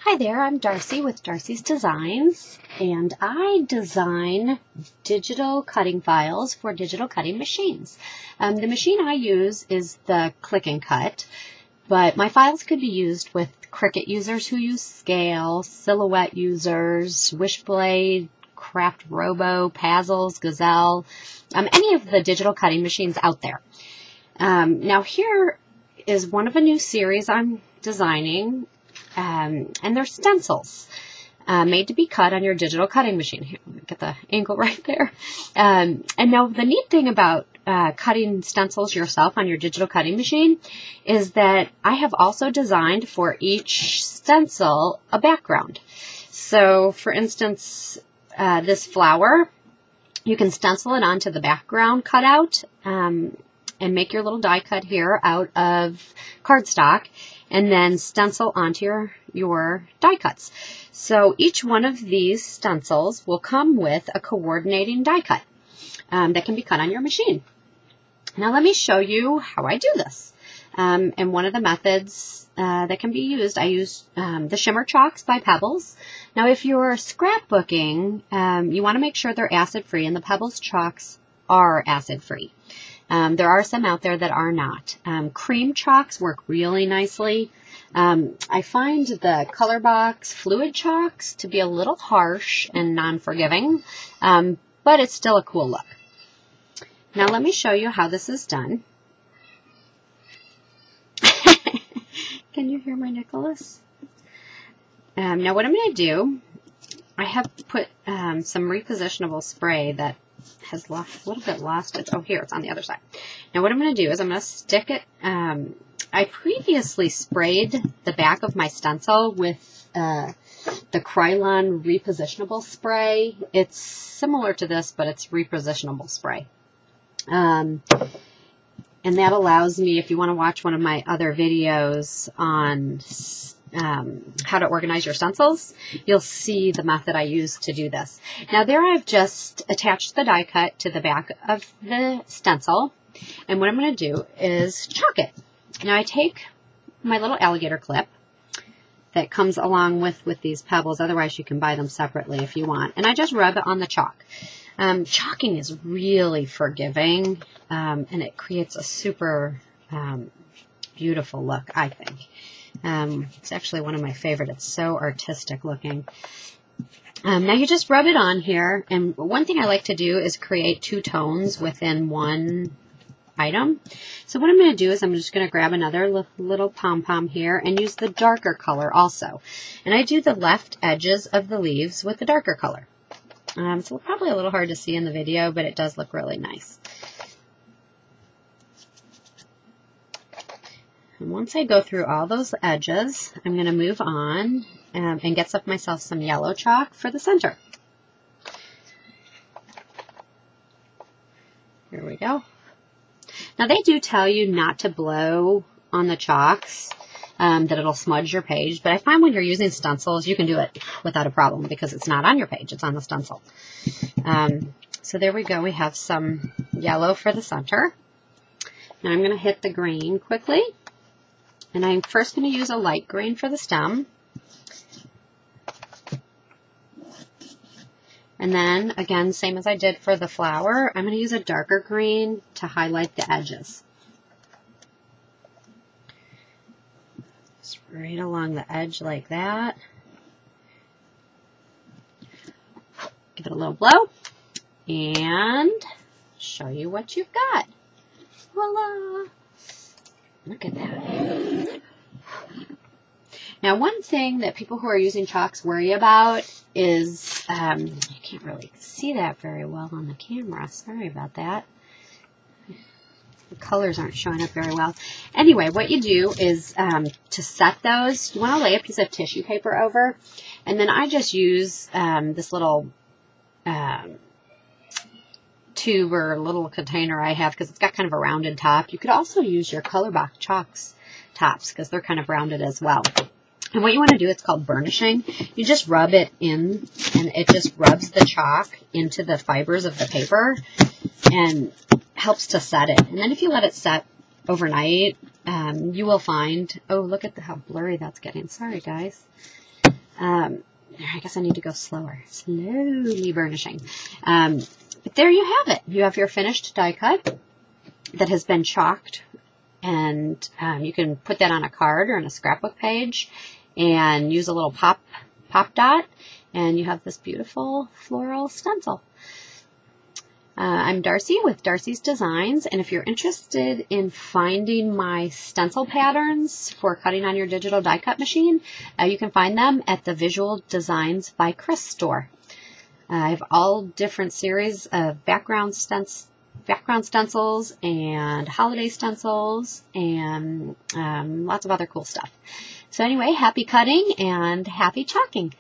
Hi there, I'm Darcy with Darcy's Designs, and I design digital cutting files for digital cutting machines. The machine I use is the Click and Cut, but my files could be used with Cricut users who use scale, Silhouette users, Wishblade, Craft Robo, Pazzles, Gazelle, any of the digital cutting machines out there. Now here is one of a new series I'm designing. And they're stencils made to be cut on your digital cutting machine. Here, let me get the angle right there. And now the neat thing about cutting stencils yourself on your digital cutting machine is that I have also designed for each stencil a background. So for instance, this flower, you can stencil it onto the background cutout and make your little die cut here out of cardstock, and then stencil onto your die cuts. So each one of these stencils will come with a coordinating die cut that can be cut on your machine. Now let me show you how I do this. And one of the methods that can be used, I use the Shimmer Chalks by Pebbles. Now if you're scrapbooking, you want to make sure they're acid-free, and the Pebbles chalks are acid-free. There are some out there that are not. Cream chalks work really nicely. I find the Color Box fluid chalks to be a little harsh and non-forgiving, but it's still a cool look. Now let me show you how this is done. Can you hear my Nicholas? Now what I'm going to do, I have put some repositionable spray that has lost a little bit lost its, oh here, it's on the other side. Now what I'm going to do is I'm going to stick it, I previously sprayed the back of my stencil with the Krylon repositionable spray. It's similar to this, but it's repositionable spray. And that allows me, if you want to watch one of my other videos on how to organize your stencils, you'll see the method I use to do this. Now there I've just attached the die cut to the back of the stencil, and what I'm going to do is chalk it. Now I take my little alligator clip that comes along with these pebbles, otherwise you can buy them separately if you want, and I just rub it on the chalk. Chalking is really forgiving, and it creates a super beautiful look, I think. It's actually one of my favorite. It's so artistic looking. Now you just rub it on here, and one thing I like to do is create two tones within one item. So what I'm going to do is I'm just going to grab another little pom-pom here and use the darker color also. And I do the left edges of the leaves with the darker color. So probably a little hard to see in the video, but it does look really nice. And once I go through all those edges, I'm going to move on and get myself some yellow chalk for the center. Here we go. Now they do tell you not to blow on the chalks, that it'll smudge your page, but I find when you're using stencils, you can do it without a problem because it's not on your page, it's on the stencil. So there we go, we have some yellow for the center. Now I'm going to hit the green quickly. And I'm first going to use a light green for the stem. And then, again, same as I did for the flower, I'm going to use a darker green to highlight the edges. Just right along the edge like that. Give it a little blow. And show you what you've got. Voila! Look at that. Now, one thing that people who are using chalks worry about is, I can't really see that very well on the camera. Sorry about that. The colors aren't showing up very well. Anyway, what you do is to set those, you want to lay a piece of tissue paper over, and then I just use this little tube or little container I have because it's got kind of a rounded top. You could also use your Color Box chalks tops because they're kind of rounded as well. And what you want to do, it's called burnishing. You just rub it in, and it just rubs the chalk into the fibers of the paper and helps to set it. And then if you let it set overnight, you will find, oh, look at how blurry that's getting. Sorry, guys. I guess I need to go slower. Slowly burnishing. But there you have it. You have your finished die cut that has been chalked, and you can put that on a card or on a scrapbook page and use a little pop dot, and you have this beautiful floral stencil. I'm Darcy with Darcy's Designs, and if you're interested in finding my stencil patterns for cutting on your digital die cut machine, you can find them at the Visual Designs by Chris store. I have all different series of background stencils and holiday stencils and lots of other cool stuff. So anyway, happy cutting and happy chalking.